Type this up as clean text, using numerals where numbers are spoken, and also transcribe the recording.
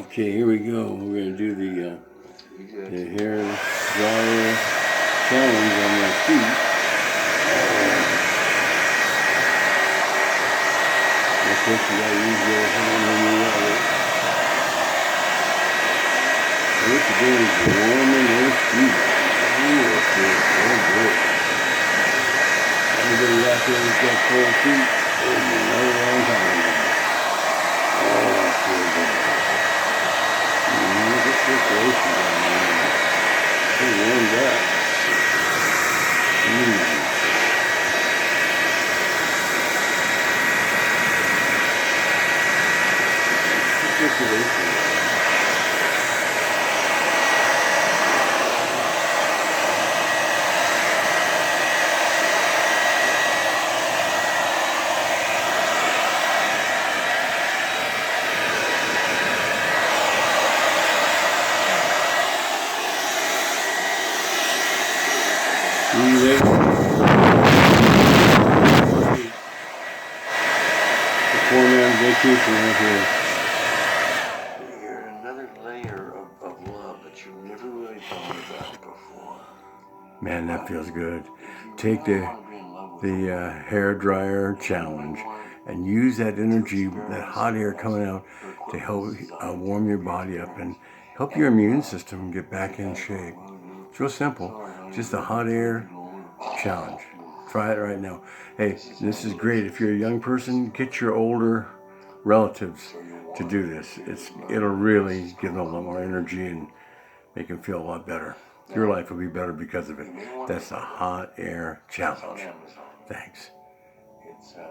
Okay, here we go. We're going to do the hair dryer challenge on my feet. Of course, you got to use your hand when you rub it. And what you're doing is warming your feet. Ooh, that's good. Oh, good. Anybody out there who's got cold feet? Oh, you know what I'm talking about. Oh, that's good. Look at circulation down there. It's warmed up. Circulation. Breathe in. The 4-man vacation right here. You're another layer of love that you never really thought about before. Man, that feels good. Take the hair dryer challenge and use that energy, that hot air coming out, to help warm your body up and help your immune system get back in shape. It's real simple. Just a hot air challenge. Try it right now. Hey, this is great. If you're a young person, get your older relatives to do this. It'll really give them a lot more energy and make them feel a lot better. Your life will be better because of it. That's a hot air challenge. Thanks.